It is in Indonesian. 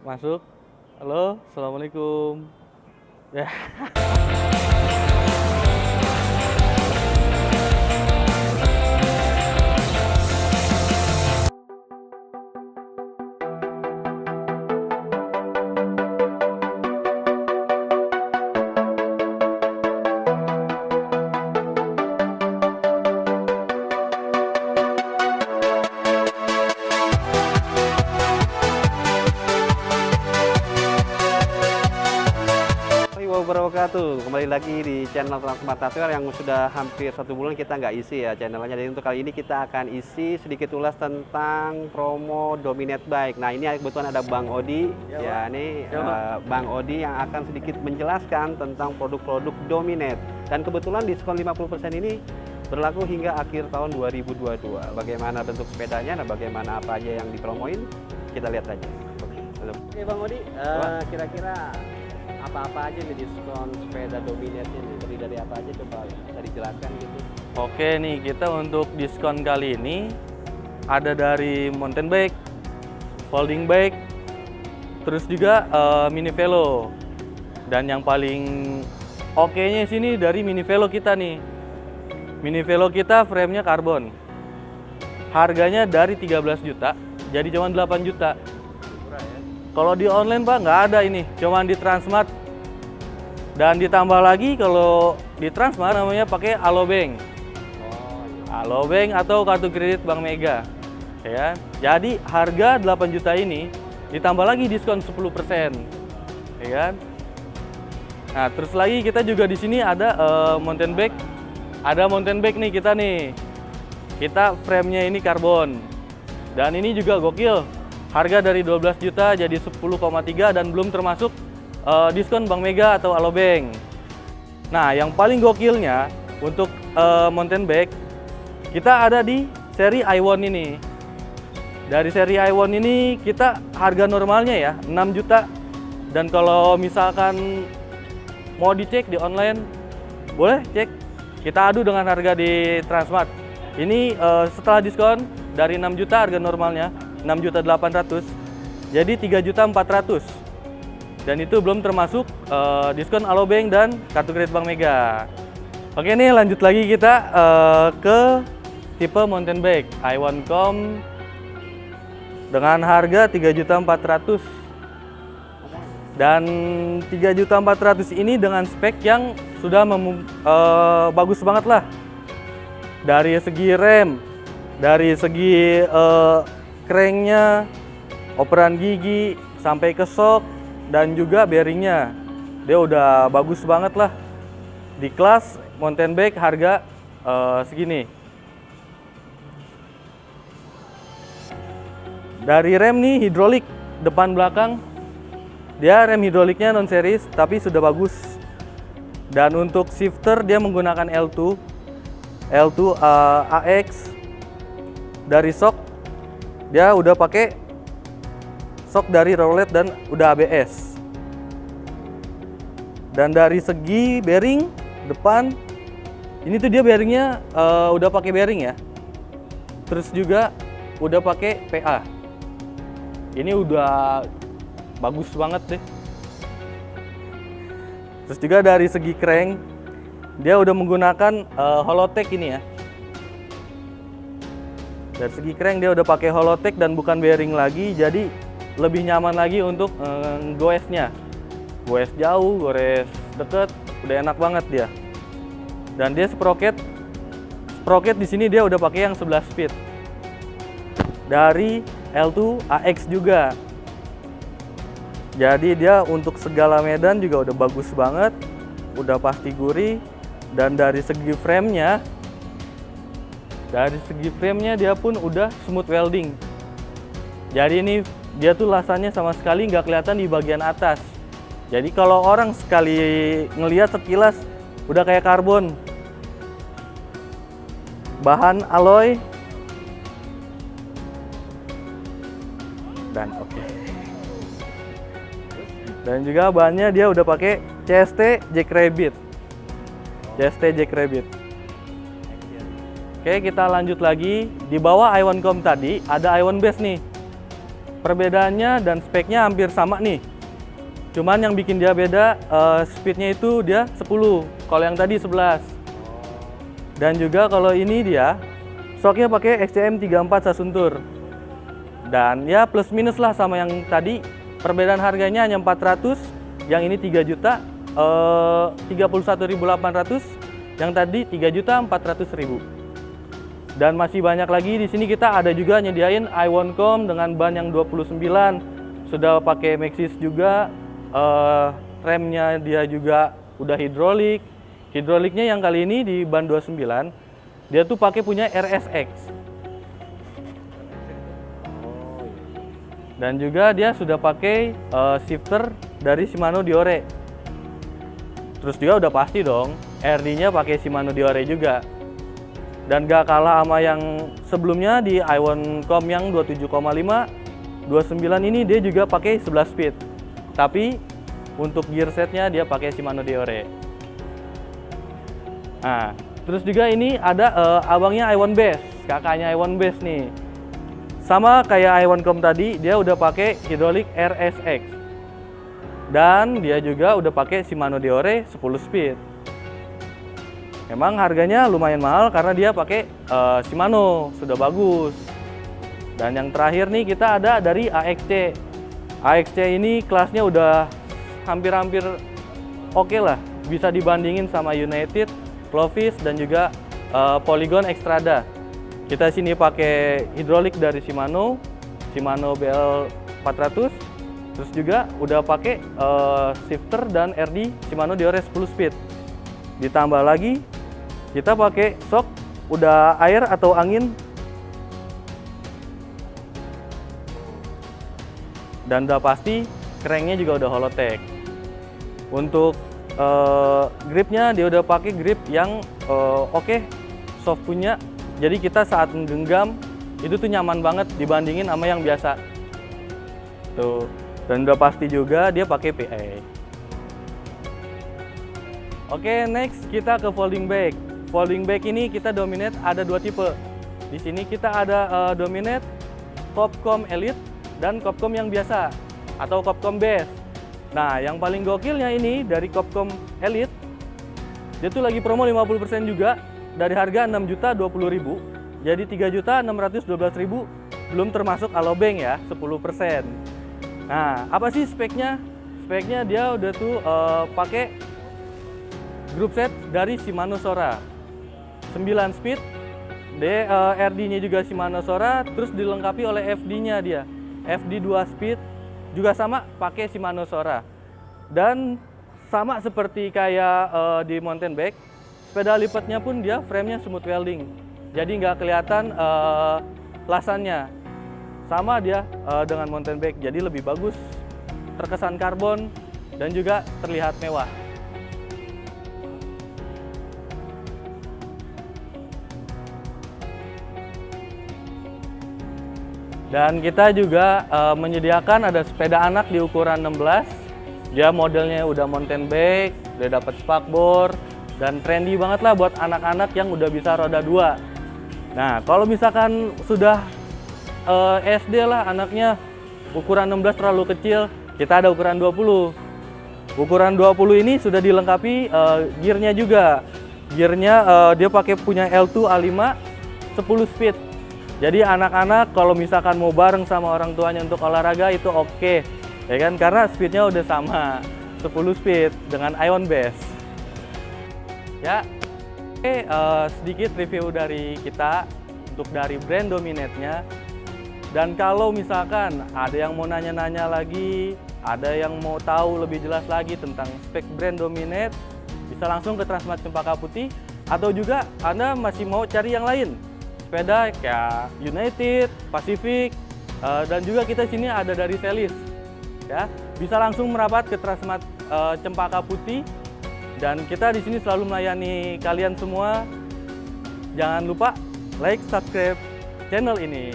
Masuk. Halo, assalamualaikum. Ya. Wabarakatuh. Kembali lagi di channel Transmart Hardware yang sudah hampir 1 bulan kita nggak isi ya channelnya. Jadi untuk kali ini kita akan isi sedikit ulas tentang promo Dominate Bike. Nah ini kebetulan ada Bang Odi ya, ini Bang Odi yang akan sedikit menjelaskan tentang produk-produk Dominate. Dan kebetulan diskon 50% ini berlaku hingga akhir tahun 2022. Bagaimana bentuk sepedanya dan bagaimana apa aja yang dipromoin, kita lihat aja. Oke Bang Odi, kira-kira apa-apa aja nih diskon sepeda Dominate ini? Terdiri dari apa aja, coba bisa dijelaskan gitu. Oke nih, kita untuk diskon kali ini ada dari mountain bike, folding bike, terus juga mini velo. Dan yang paling oke-nya sini dari mini velo kita nih. Mini velo kita frame-nya karbon. Harganya dari 13 juta jadi cuma 8 juta. Kalau di online Pak nggak ada ini, cuman di Transmart. Dan ditambah lagi kalau di Transmart namanya pakai Alobank. Alobank atau kartu kredit Bank Mega. Ya. Jadi harga 8 juta ini ditambah lagi diskon 10%. Ya kan? Nah, terus lagi kita juga di sini ada mountain bike. Ada mountain bike nih kita nih. Kita frame-nya ini karbon. Dan ini juga gokil. Harga dari 12 juta jadi 10,3 dan belum termasuk diskon Bank Mega atau Alobank. Nah, yang paling gokilnya untuk mountain bike kita ada di seri i1 ini. Dari seri i1 ini kita harga normalnya ya 6 juta. Dan kalau misalkan mau dicek di online, boleh cek. Kita adu dengan harga di Transmart. Ini setelah diskon dari 6 juta harga normalnya 6.800.000 jadi 3.400.000 dan itu belum termasuk diskon Alobank dan kartu kredit Bank Mega. Oke nih lanjut lagi kita ke tipe mountain bike i1com dengan harga 3.400.000 dan 3.400.000 ini dengan spek yang sudah bagus banget lah, dari segi rem, dari segi cranknya, operan gigi, sampai ke shock dan juga bearingnya. Dia udah bagus banget lah. Di kelas mountain bike harga segini. Dari rem nih hidrolik depan belakang. Dia rem hidroliknya non series tapi sudah bagus. Dan untuk shifter dia menggunakan L2 AX. Dari shock dia udah pakai shock dari Rowlet dan udah ABS. Dan dari segi bearing depan, ini tuh dia bearingnya udah pakai bearing ya. Terus juga udah pakai PA. Ini udah bagus banget deh. Terus juga dari segi crank, dia udah menggunakan Holotech ini ya. Dari segi crank dia udah pakai Holotech dan bukan bearing lagi, jadi lebih nyaman lagi untuk goesnya. Goes jauh, goes deket, udah enak banget dia. Dan dia sprocket di sini dia udah pakai yang 11 speed. Dari L2 AX juga. Jadi dia untuk segala medan juga udah bagus banget, udah pasti gurih. Dan dari segi frame-nya, dia pun udah smooth welding. Jadi ini dia tuh lasannya sama sekali nggak kelihatan di bagian atas. Jadi kalau orang sekali ngelihat sekilas udah kayak karbon. Bahan alloy dan oke. Dan juga bahannya dia udah pakai CST Jackrabbit. Oke, kita lanjut lagi. Di bawah i1com tadi ada i1 base nih. perbedaannya dan speknya hampir sama nih. Cuman yang bikin dia beda, speednya itu dia 10, kalau yang tadi 11. Dan juga kalau ini dia, shocknya pakai XCM 34 Sasuntur. Dan ya plus minus lah sama yang tadi, perbedaan harganya hanya 400, yang ini 3 juta, 31.800, yang tadi 3.400.000. Dan masih banyak lagi di sini kita ada juga nyediain iWoncom dengan ban yang 29, sudah pakai Maxxis juga. Remnya dia juga udah hidrolik. Hidroliknya yang kali ini di ban 29 dia tuh pakai punya RSX. Dan juga dia sudah pakai shifter dari Shimano Diore. Terus juga udah pasti dong RD-nya pakai Shimano Diore juga. Dan gak kalah sama yang sebelumnya di iWoncom yang 27,5, 29 ini dia juga pakai 11 speed. Tapi untuk gear setnya dia pakai Shimano Diore. Nah, terus juga ini ada abangnya iWon Base, kakaknya iWon Base nih. Sama kayak iWoncom tadi, dia udah pakai hidrolik RSX. Dan dia juga udah pakai Shimano Diore 10 speed. Memang harganya lumayan mahal karena dia pakai Shimano, sudah bagus. Dan yang terakhir nih kita ada dari AXC. AXC ini kelasnya udah hampir-hampir oke lah, bisa dibandingin sama United, Clovis, dan juga Polygon Xstrada. Kita sini pakai hidrolik dari Shimano BL 400, terus juga udah pakai shifter dan RD Shimano Diore 10 speed. Ditambah lagi kita pakai shock udah air atau angin. Dan udah pasti cranknya juga udah Holotech. Untuk gripnya dia udah pakai grip yang oke, soft punya. Jadi kita saat menggenggam itu tuh nyaman banget dibandingin sama yang biasa. Tuh. Dan udah pasti juga dia pakai PA. Oke, next kita ke folding bag. Folding bag ini kita Dominate ada 2 tipe. Di sini kita ada Dominate Copcom Elite dan Copcom yang biasa atau Copcom Base. Nah, yang paling gokilnya ini dari Copcom Elite, dia tuh lagi promo 50% juga dari harga 6.020.000 jadi 3.612.000, belum termasuk alobank ya, 10%. Nah, apa sih speknya? Speknya dia udah tuh pakai group set dari Shimano Sora 9 speed, RD-nya juga Shimano Sora, terus dilengkapi oleh FD-nya dia. FD 2 speed juga sama pakai Shimano Sora. Dan sama seperti kayak di mountain bike, sepeda lipatnya pun dia frame-nya smooth welding. Jadi nggak kelihatan lasannya. Sama dia dengan mountain bike, jadi lebih bagus, terkesan karbon dan juga terlihat mewah. Dan kita juga menyediakan ada sepeda anak di ukuran 16. Dia modelnya udah mountain bike, udah dapat spakbor, dan trendy banget lah buat anak-anak yang udah bisa roda 2. Nah, kalau misalkan sudah SD lah anaknya, ukuran 16 terlalu kecil, kita ada ukuran 20. Ukuran 20 ini sudah dilengkapi gearnya juga. Gearnya dia pakai punya L2 A5 10 speed. Jadi anak-anak kalau misalkan mau bareng sama orang tuanya untuk olahraga itu oke, ya kan? Karena speednya udah sama 10 speed dengan iWon Base. Ya, oke, sedikit review dari kita untuk dari brand Dominate-nya. Dan kalau misalkan ada yang mau nanya-nanya lagi, ada yang mau tahu lebih jelas lagi tentang spek brand Dominate, bisa langsung ke Transmart Cempaka Putih, atau juga Anda masih mau cari yang lain. Sepeda kayak United, Pacific, dan juga kita sini ada dari Selis. Ya, bisa langsung merapat ke Transmart Cempaka Putih, dan kita di sini selalu melayani kalian semua. Jangan lupa like, subscribe channel ini.